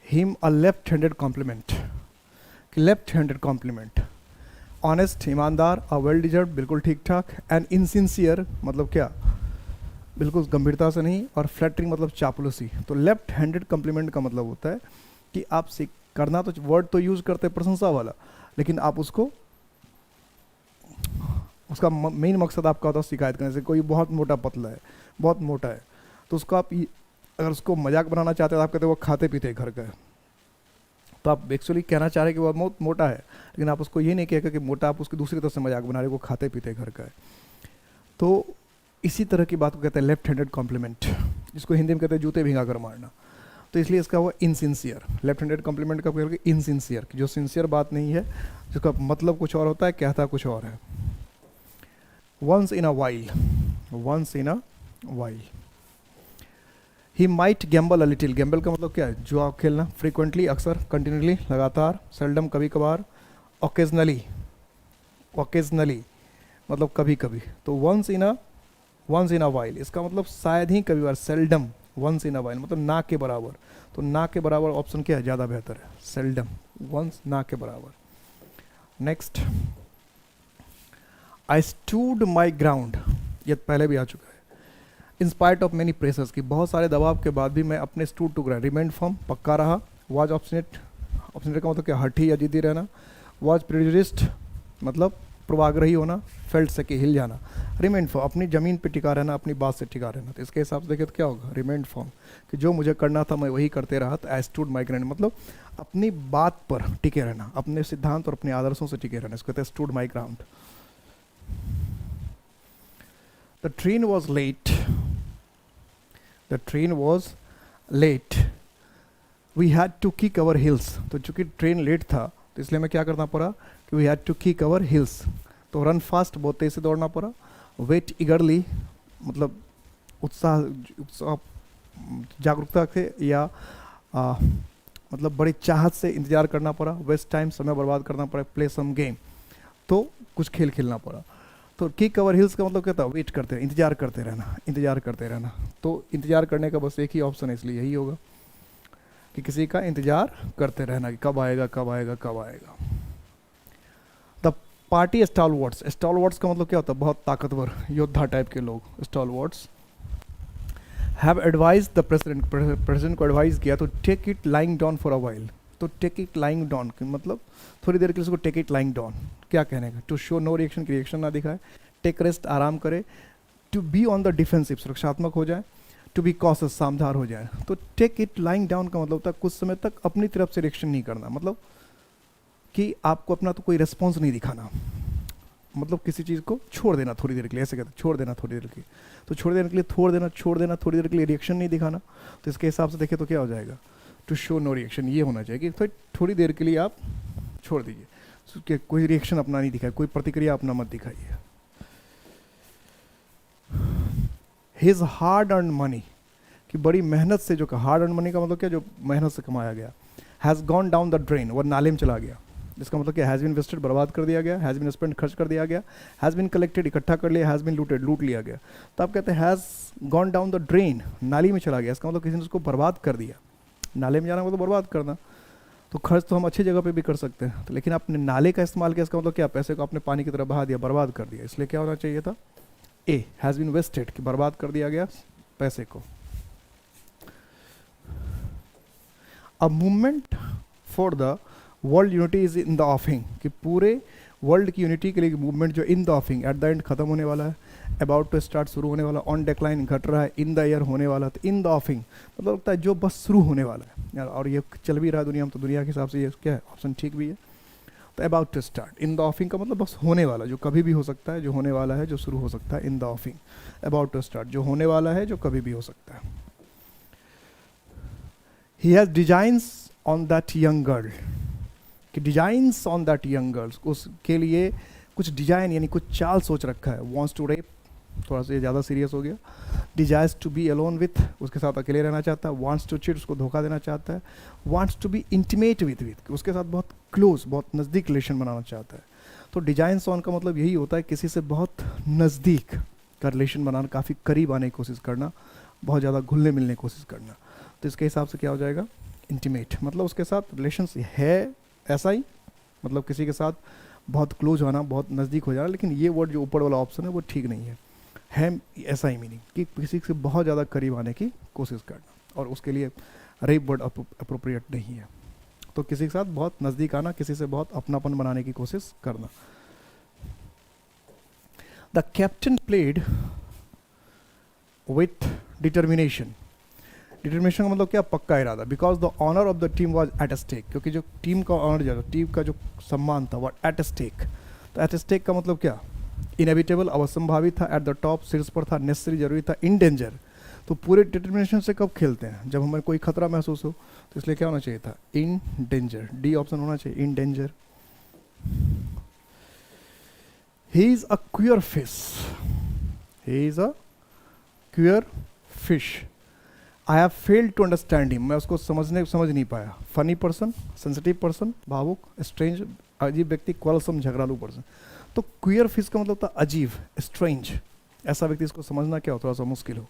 him a left handed compliment, left handed compliment, honest ईमानदार, अ वेल डिजर्व बिल्कुल ठीक ठाक, एंड इनसिंसियर मतलब क्या, बिल्कुल गंभीरता से नहीं, और फ्लैटरिंग मतलब चापलूसी। तो लेफ्ट हैंडेड कॉम्प्लीमेंट का मतलब होता है कि आप करना तो वर्ड तो यूज करते हैं प्रशंसा वाला, लेकिन आप उसको, उसका मेन मकसद आपका होता है शिकायत करने से। कोई बहुत मोटा पतला है, बहुत मोटा है, तो उसको आप अगर उसको मजाक बनाना चाहते हैं तो आप कहते हैं वो खाते पीते घर का है, तो आप एक्चुअली कहना चाह रहे हैं कि वो बहुत मोटा है, लेकिन आप उसको ये नहीं कहेगा कि मोटा, आप उसकी दूसरी तरफ से मजाक बना रहे, वो खाते पीते घर का है। तो इसी तरह की बात को कहते हैं लेफ्ट हैंडेड कॉम्प्लीमेंट, जिसको हिंदी में कहते हैं जूते भिंगा कर मारना। तो इसलिए इसका हुआ इनसिंसियर, लेफ्ट हैंडेड कॉम्प्लीमेंट का कहते हैं इनसिंसियर, जो सिंसियर बात नहीं है, जिसका मतलब कुछ और होता है, कहता कुछ और है। Once in a while, once in a while, he might gamble a little, gamble का मतलब क्या है, जुआ खेलना, फ्रीक्वेंटली अक्सर, कंटिन्यूसली लगातार, सेल्डम कभी कभार, ओकेजनली, ओकेजनली मतलब कभी कभी। तो वंस इन अ वाइल इसका मतलब शायद ही कभी बार, seldom, once in a while मतलब ना के बराबर। तो ना के बराबर ऑप्शन क्या है, ज़्यादा बेहतर है, सेल्डम, वंस ना के बराबर। Next, I stood my ground, ये पहले भी आ चुका है। In spite of many pressures, की बहुत सारे दबाव के बाद भी मैं अपने stood to ground, remained firm पक्का रहा, वाज ऑब्स्टिनेट, ऑब्स्टिनेट का मतलब क्या, हठी या जिद्दी रहना, वाज प्रेजुडिस्ड मतलब पूर्वाग्रही होना, फेल्ट से कि हिल जाना, रिमेंड फर्म अपनी ज़मीन पे टिका रहना, अपनी बात से टिका रहना। तो इसके हिसाब से देखें तो क्या होगा, रिमेंड फर्म, कि जो मुझे करना था मैं वही करते रहा। तो आई स्टूड माई ग्राउंड मतलब अपनी बात पर टिके रहना, अपने सिद्धांत और अपने आदर्शों से टिके रहना, इसको कहते हैं stood my ground. The train was late, the train was late, we had to kick our heels, तो चूंकि ट्रेन लेट था तो इसलिए मैं क्या करना पड़ा कि we had to kick our heels, तो रन फास्ट बहुत तेज से दौड़ना पड़ा, वेट eagerly मतलब उत्साह जागरूकता से या मतलब बड़ी चाहत से इंतजार करना पड़ा, वेस्ट टाइम समय बर्बाद करना पड़ा, प्ले सम गेम तो कुछ खेल खेलना पड़ा। तो किक अवर हिल्स का मतलब क्या था, वेट करते, इंतजार करते रहना, इंतजार करते रहना। तो इंतजार करने का बस एक ही ऑप्शन है, इसलिए यही होगा कि किसी का इंतजार करते रहना कि कब आएगा कब आएगा कब आएगा। द पार्टी स्टॉलवर्ड्स, स्टॉलवर्ड्स का मतलब क्या होता है, बहुत ताकतवर योद्धा टाइप के लोग, stalwarts. Have advised the president, president को एडवाइस किया तो take it lying down for a while, तो टेक इट लाइंग डाउन मतलब थोड़ी देर के लिए उसको टेक इट लाइंग डाउन क्या कहने का, टू शो नो रिएक्शन की रिएक्शन ना दिखाए, टेक रेस्ट आराम करे, to be on the defensive सुरक्षात्मक हो जाए, टू बी कॉशस सावधान हो जाए। तो टेक इट लाइंग डाउन का मतलब होता है कुछ समय तक अपनी तरफ से रिएक्शन नहीं करना, मतलब कि आपको अपना तो कोई रिस्पॉन्स नहीं दिखाना, मतलब किसी चीज़ को छोड़ देना थोड़ी देर के लिए, ऐसे कहते हैं छोड़ देना थोड़ी देर के लिए, तो छोड़ देने के लिए छोड़ देना थोड़ी देर के लिए, रिएक्शन नहीं दिखाना। तो इसके हिसाब से देखें तो क्या हो जाएगा, टू शो नो रिएक्शन, ये होना चाहिए कि थोड़ी देर के लिए आप छोड़ दीजिए। उसके कोई रिएक्शन अपना नहीं दिखाए, कोई प्रतिक्रिया अपना मत दिखाइए। हिज हार्ड अर्न मनी, कि बड़ी मेहनत से जो, हार्ड अर्न मनी का मतलब क्या, जो मेहनत से कमाया गया, has gone down the drain, वो नाले में चला गया। इसका मतलब क्या, हैज़ बीन इन्वेस्टेड, बर्बाद कर दिया गया, हैज़ बीन स्पेंड, खर्च कर दिया गया, हैज़ बीन कलेक्टेड, इकट्ठा कर लिया, हैज़ बीन लूटेड, लूट लिया गया। तो आप कहते हैं has gone down the drain, नाली में चला गया, इसका मतलब किसी ने उसको बर्बाद कर दिया। नाले में जाना मतलब बर्बाद करना। तो खर्च तो हम अच्छी जगह पे भी कर सकते हैं, तो लेकिन आपने नाले का इस्तेमाल किया, इसका मतलब क्या, पैसे को आपने पानी की तरह बहा दिया, बर्बाद कर दिया। इसलिए क्या होना चाहिए था, ए, हैज़ बीन वेस्टेड, कि बर्बाद कर दिया गया पैसे को। A movement for the world unity is in the offing, कि पूरे वर्ल्ड की यूनिटी के लिए मूवमेंट जो in the offing, at the end खत्म होने वाला है, अबाउट टू स्टार्ट, शुरू होने वाला, ऑन डेक्लाइन, घट रहा है, इन द ईयर, होने वाला। तो इन द ऑफिंग मतलब लगता है जो बस शुरू होने वाला है यार, और ये चल भी रहा है दुनिया में, तो दुनिया के हिसाब से ये क्या है, ऑप्शन ठीक भी है। तो about to start, in the offing का मतलब बस होने वाला, जो कभी भी हो सकता है, जो होने वाला है, जो शुरू हो सकता है, in the offing. About to start, जो होने वाला है, जो कभी भी हो सकता है। He has designs on that young girl, कि designs on that young girls, उसके लिए कुछ डिजाइन यानी कुछ चाल सोच रखा है। वॉन्ट्स टू रेप, थोड़ा सा ये ज़्यादा सीरियस हो गया। Desires to be alone with, उसके साथ अकेले रहना चाहता है। वांट्स टू चीट, उसको धोखा देना चाहता है। Wants to be intimate with, उसके साथ बहुत क्लोज, बहुत नज़दीक रिलेशन बनाना चाहता है। तो डिजाइन्स ऑन का मतलब यही होता है, किसी से बहुत नज़दीक का रिलेशन बनाना, काफ़ी करीब आने की कोशिश करना, बहुत ज़्यादा घुलने मिलने की कोशिश करना। तो इसके हिसाब से क्या हो जाएगा, इंटीमेट, मतलब उसके साथ रिलेशन है ऐसा ही, मतलब किसी के साथ बहुत क्लोज होना, बहुत नज़दीक हो जाना। लेकिन ये वर्ड जो ऊपर वाला ऑप्शन है वो ठीक नहीं है ऐसा ही मीनिंग, कि किसी से बहुत ज़्यादा करीब आने की कोशिश करना, और उसके लिए रेप वर्ड अप्रोप्रिएट नहीं है। तो किसी के साथ बहुत नज़दीक आना, किसी से बहुत अपनापन बनाने की कोशिश करना। The captain played with determination, determination का मतलब क्या, पक्का इरादा। Because the honour of the team was at stake, क्योंकि जो टीम का ऑनर, जो टीम का जो सम्मान था वो एट स्टेक। तो एट स्टेक का मतलब क्या, इनएविटेबल, अवसंभावित था, एट द टॉप, शीर्ष पर था, नेसेसरी, जरूरी था, इन डेंजर। तो पूरे डिटर्मिनेशन से कब खेलते हैं, जब हमें कोई खतरा महसूस हो। तो इसलिए क्या होना चाहिए था, इन डेंजर, डी ऑप्शन होना चाहिए, in danger. He is a queer fish, he is a queer fish. I have failed to understand him, मैं उसको समझ नहीं पाया। फनी पर्सन, सेंसिटिव पर्सन, भावुक, स्ट्रेंज, अजीब व्यक्ति, क्वालसम, झगड़ालू पर्सन। तो क्वियर फिश का मतलब था अजीब, स्ट्रेंज, ऐसा व्यक्ति, इसको समझना क्या हो, थोड़ा सा मुश्किल हो।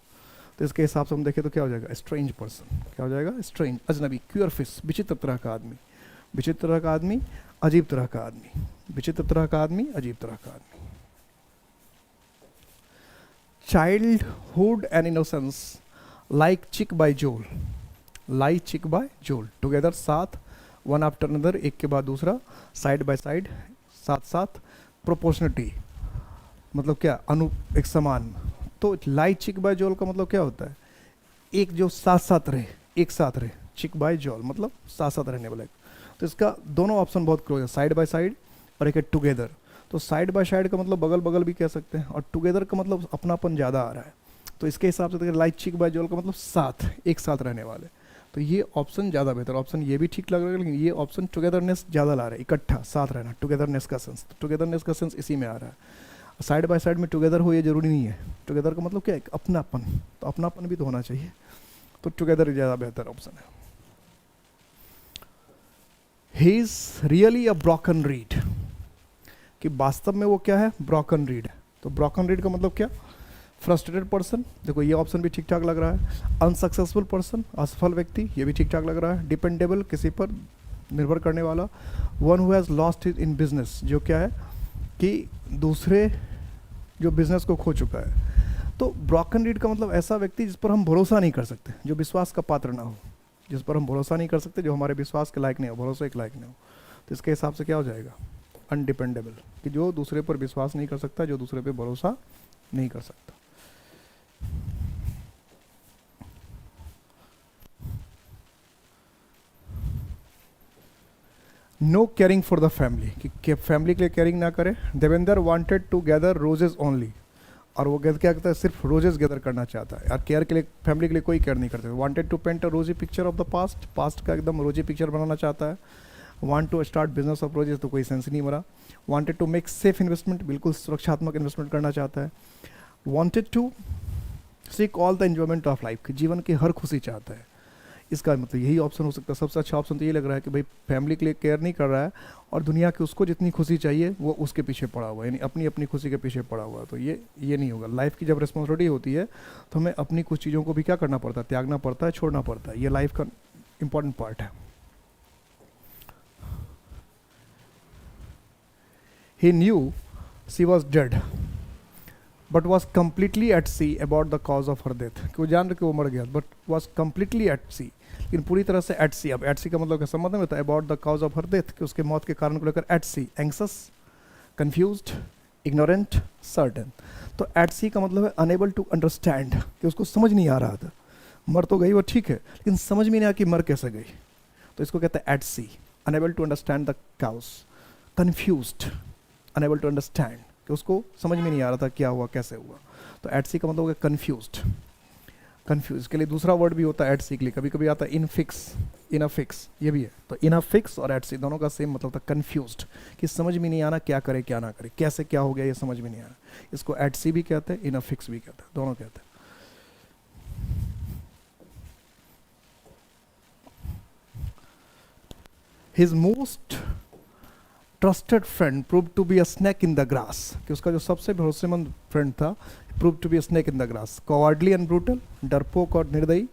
तो इसके हिसाब से हम देखें तो क्या हो जाएगा, स्ट्रेंज पर्सन, क्या हो जाएगा, स्ट्रेंज, अजनबी। क्वियर फिश, विचित्र तरह का आदमी, विचित्र तरह का आदमी, अजीब तरह का आदमी, विचित्र तरह का आदमी, अजीब तरह का आदमी। चाइल्डहुड एंड इनोसेंस, लाइक चिक बाय जोल, लाइक चिक बाय जोल, टुगेदर, साथ, वन आफ्टर अनदर, एक के बाद दूसरा, साइड बाय साइड, साथ साथ, प्रोपोर्शनिटी मतलब क्या, एक समान। तो लाइक चिक बाय जोल का मतलब क्या होता है, एक जो साथ साथ रहे, एक साथ रहे, चिक बाय जोल मतलब साथ साथ रहने वाला। तो इसका दोनों ऑप्शन बहुत क्लोज है, साइड बाय साइड और एक है टुगेदर। तो साइड बाय साइड का मतलब बगल बगल भी कह सकते हैं, और टुगेदर का मतलब अपनापन ज़्यादा आ रहा है। तो इसके हिसाब से लाइक चिक बाय जोल का मतलब साथ, एक साथ रहने वाले। तो ये ऑप्शन ज़्यादा बेहतर, ऑप्शन ये भी ठीक लग रहा है, लेकिन ये ऑप्शन टुगेदरनेस ज़्यादा ला रहा है, इकट्ठा साथ रहना, टुगेदरनेस का सेंस। तो टुगेदरनेस का सेंस इसी में आ रहा है। साइड बाय साइड में टुगेदर हो ये जरूरी नहीं है। टुगेदर का मतलब क्या है, अपनापन, तो अपनापन भी तो होना चाहिए। तो टुगेदर ज़्यादा बेहतर ऑप्शन है। He is really a broken read, कि वास्तव में वो क्या है, ब्रोकन रीड है। तो ब्रोकन रीड का मतलब क्या, फ्रस्ट्रेटेड पर्सन, देखो ये ऑप्शन भी ठीक ठाक लग रहा है। अनसक्सेसफुल पर्सन, असफल व्यक्ति, ये भी ठीक ठाक लग रहा है। डिपेंडेबल, किसी पर निर्भर करने वाला। One who has lost his in business, जो क्या है कि दूसरे जो बिजनेस को खो चुका है। तो ब्रोकन रीड का मतलब ऐसा व्यक्ति जिस पर हम भरोसा नहीं कर सकते, जो विश्वास का पात्र ना हो, जिस पर हम भरोसा नहीं कर सकते, जो हमारे विश्वास के लायक नहीं हो, भरोसे के लायक नहीं हो। तो इसके हिसाब से क्या हो जाएगा, अनडिपेंडेबल, कि जो दूसरे पर विश्वास नहीं कर सकता, जो दूसरे पर भरोसा नहीं कर सकता। No caring for the family, कि फैमिली के लिए केयरिंग ना करे। Devendra wanted to gather roses only, और वो क्या करता है, सिर्फ रोजेज गैदर करना चाहता है। और केयर के लिए, फैमिली के लिए कोई केयर नहीं करते। Wanted to paint a rosy picture of the past, past का एकदम रोजी पिक्चर बनाना चाहता है। वांट टू स्टार्ट बिजनेस और प्रोजेक्ट तो कोई सेंस नहीं मरा. Wanted to make safe investment, बिल्कुल सुरक्षात्मक इन्वेस्टमेंट करना चाहता है. Wanted to seek all the enjoyment of life, जीवन की हर खुशी चाहता है. इसका मतलब यही ऑप्शन हो सकता है. सबसे अच्छा ऑप्शन तो ये लग रहा है कि भाई फैमिली के लिए केयर नहीं कर रहा है और दुनिया की उसको जितनी खुशी चाहिए वो उसके पीछे पड़ा हुआ है, यानी अपनी अपनी खुशी के पीछे पड़ा हुआ है. तो ये नहीं होगा. लाइफ की जब रिस्पॉन्सिबिलिटी होती है तो हमें अपनी कुछ चीज़ों को भी क्या करना पड़ता है, त्यागना पड़ता है, छोड़ना पड़ता है. ये लाइफ का इंपॉर्टेंट पार्ट है. He knew she was dead, but was completely at sea about the cause of her death. कि वो जान रहे कि वो मर गया, but was completely at sea, लेकिन पूरी तरह से at sea. अब at sea का मतलब क्या संबंध में होता है? About the cause of her death, कि उसके मौत के कारण को लेकर at sea, anxious, confused, ignorant, certain. तो at sea का मतलब है unable to understand, कि उसको समझ नहीं आ रहा था. मर तो गई वो ठीक है, लेकिन समझ में नहीं आया कि मर कैसे गई. तो इसको कहते हैं at sea, unable to understand the cause, confused, unable to understand, कि उसको समझ में नहीं आ रहा था क्या हुआ कैसे हुआ. तो एट सी का मतलब हो गया कन्फ्यूज्ड. कन्फ्यूज के लिए दूसरा वर्ड भी होता है एट सी के लिए, कभी कभी आता है इनफिक्स, इनफिक्स, ये भी है. तो इनफिक्स और एट सी दोनों का सेम मतलब था कन्फ्यूज्ड, कि समझ में नहीं आना क्या करे क्या ना करे, कैसे क्या हो गया ये समझ में नहीं आना. इसको एट सी भी कहते हैं, इनफिक्स भी कहते हैं, दोनों कहते हैं. His most trusted friend prove to be a snake in the grass, कि उसका जो सबसे भरोसेमंद फ्रेंड था prove to be a snake in the grass. Cowardly and brutal, डरपोक और निर्दयी.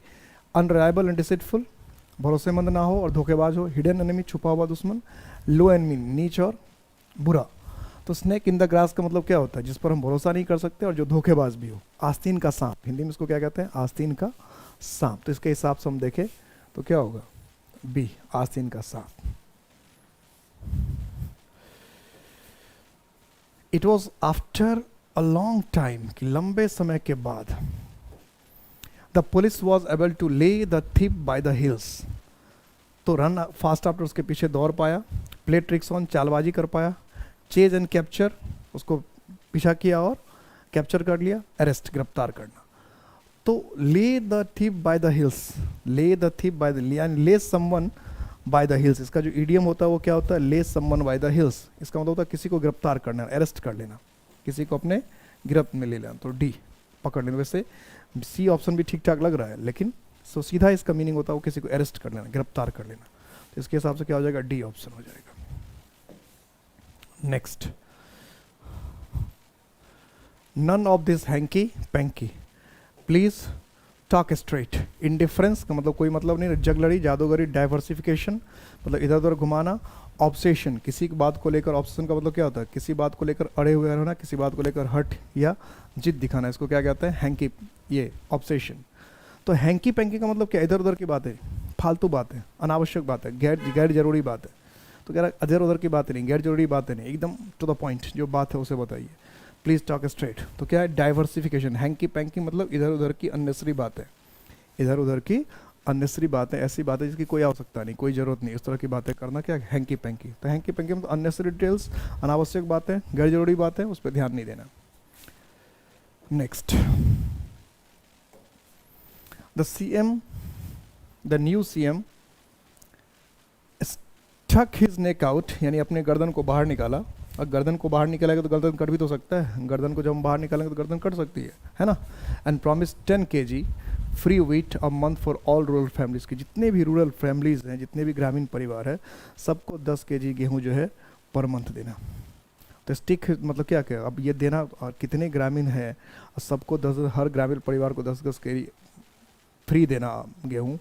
अनरिलायबल एंड डिसीटफुल, भरोसेमंद ना हो और धोखेबाज हो. हिडन एनिमी, छुपा हुआ दुश्मन. लो एंड मीन, नीच और बुरा. तो स्नेक इन द ग्रास का मतलब क्या होता है? जिस पर हम भरोसा नहीं कर सकते और जो धोखेबाज भी हो. आस्तीन का सांप, हिंदी में इसको क्या कहते हैं? आस्तीन का सांप. तो इसके हिसाब से हम देखें तो क्या होगा? बी, आस्तीन का सांप. It was after a long time, कि लंबे समय के बाद, the police was able to lay the thief by the heels. To run fast after, उसके पीछे दौड़ पाया. प्ले ट्रिक्स ऑन, चालबाजी कर पाया. चेज एंड कैप्चर, उसको पीछा किया और कैप्चर कर लिया. अरेस्ट, गिरफ्तार करना. तो ले the thief by the hills, ले द थिप बाय द, यानी ले समवन बाय द हिल्स. इसका जो ईडियम होता है वो क्या होता है? ले समवन बाय द हिल्स. इसका मतलब होता है किसी को गिरफ्तार करना, अरेस्ट कर लेना, किसी को अपने गिरफ्त में ले लेना. तो डी, पकड़ लेना. वैसे सी ऑप्शन भी ठीक ठाक लग रहा है, लेकिन सो सीधा इसका मीनिंग होता है वो किसी को अरेस्ट कर लेना, गिरफ्तार कर लेना. तो इसके हिसाब से क्या हो जाएगा? डी ऑप्शन हो जाएगा. Next, none of this hanky panky, please talk straight. Indifference का मतलब कोई मतलब नहीं. जगलड़ी, जादूगरी. डाइवर्सिफिकेशन मतलब इधर उधर घुमाना. ऑब्सेशन, किसी की बात को लेकर, ऑब्सेशन का मतलब क्या होता है? किसी बात को लेकर अड़े हुए रहना, किसी बात को लेकर हट या जिद दिखाना. इसको क्या कहते हैं? हैंकी, ये ऑब्सेशन. तो हैंकी पैंकी का मतलब क्या? इधर उधर की बातें, फालतू बातें, अनावश्यक बातें, गैर जरूरी बातें. तो कह रहा है इधर उधर की बातें नहीं, गैर जरूरी बातें नहीं, एकदम टू द पॉइंट जो बात है उसे बताइए. Please talk straight. तो क्या है? डाइवर्सिफिकेशन. हैंकी पैंकी मतलब इधर उधर की अननेसरी बातें, इधर उधर की अननेसरी बातें, ऐसी बातें जिसकी कोई आवश्यकता नहीं, कोई जरूरत नहीं, इस तरह की बातें करना क्या है? Hanky panky. तो हैंकी पैंकी मतलब अननेसरी डिटेल्स, अनावश्यक बातें, गैर जरूरी बातें, उस पर ध्यान नहीं देना. Next, the CM, the new CM stuck his neck out, यानी अपने गर्दन को बाहर निकाला. अब गर्दन को बाहर निकालेगा तो गर्दन कट भी तो सकता है. गर्दन को जब हम बाहर निकालेंगे तो गर्दन कट सकती है ना. And promise 10 kg free wheat a month for all rural families, की जितने भी रूरल फैमिलीज हैं, जितने भी ग्रामीण परिवार है, सबको 10 kg गेहूँ जो है पर मंथ देना. तो स्टिक मतलब क्या क्या? अब ये देना, और कितने ग्रामीण है, सबको 10, हर ग्रामीण परिवार को 10-10 kg फ्री देना गेहूँ.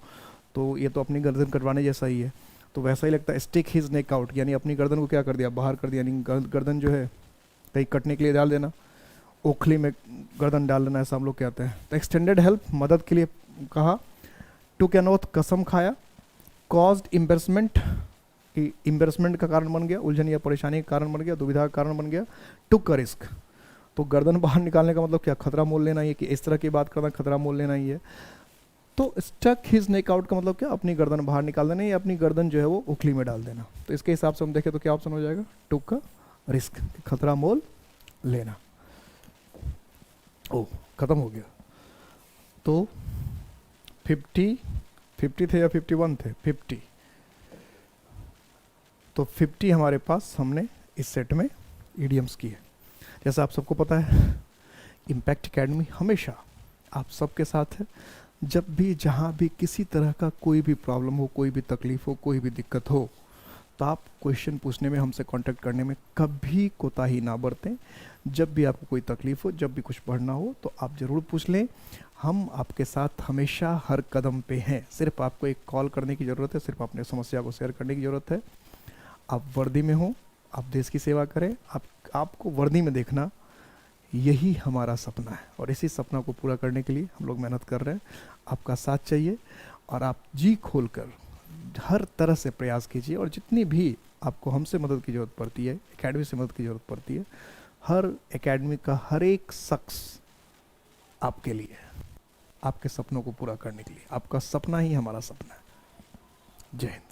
तो ये तो अपनी गर्दन कटवाने जैसा ही है. तो वैसा ही लगता है. स्टिक हिज नेक आउट, यानी अपनी गर्दन को क्या कर दिया? बाहर कर दिया. यानी गर्दन जो है कहीं कटने के लिए डाल देना, ओखली में गर्दन डाल लेना, ऐसा हम लोग कहते हैं. तो एक्सटेंडेड हेल्प, मदद के लिए कहा. टू कैन ओथ, कसम खाया. कॉज्ड एम्बेरसमेंट, कि एम्बेरसमेंट का कारण बन गया, उलझन या परेशानी का कारण बन गया, दुविधा का कारण बन गया. टुक का रिस्क, तो गर्दन बाहर निकालने का मतलब क्या? खतरा मोल लेना ही है, कि इस तरह की बात करना खतरा मोल लेना ही है. तो स्टक हिज नेक आउट का मतलब क्या? अपनी गर्दन बाहर निकाल देना या अपनी गर्दन जो है वो उखली में डाल देना. तो इसके हिसाब से हम देखें तो क्या ऑप्शन हो जाएगा? टुक का रिस्क, खतरा मोल लेना. ओ, खत्म हो गया. तो 50 थे या 51 थे? 50. तो 50 हमारे पास हमने इस सेट में ईडियम्स की है। जैसा आप सबको पता है, इम्पैक्ट एकेडमी हमेशा आप सबके साथ है। जब भी जहाँ भी किसी तरह का कोई भी प्रॉब्लम हो, कोई भी तकलीफ हो, कोई भी दिक्कत हो, तो आप क्वेश्चन पूछने में, हमसे कांटेक्ट करने में कभी कोताही ना बरतें। जब भी आपको कोई तकलीफ हो, जब भी कुछ पढ़ना हो, तो आप ज़रूर पूछ लें। हम आपके साथ हमेशा हर कदम पे हैं। सिर्फ आपको एक कॉल करने की ज़रूरत है, सिर्फ अपने समस्या को शेयर करने की ज़रूरत है। आप वर्दी में हो, आप देश की सेवा करें, आपको वर्दी में देखना, यही हमारा सपना है। और इसी सपना को पूरा करने के लिए हम लोग मेहनत कर रहे हैं। आपका साथ चाहिए और आप जी खोल कर हर तरह से प्रयास कीजिए। और जितनी भी आपको हमसे मदद की ज़रूरत पड़ती है, एकेडमी से मदद की ज़रूरत पड़ती है, हर एकेडमी का हर एक शख्स आपके लिए है, आपके सपनों को पूरा करने के लिए। आपका सपना ही हमारा सपना है। जय हिंद।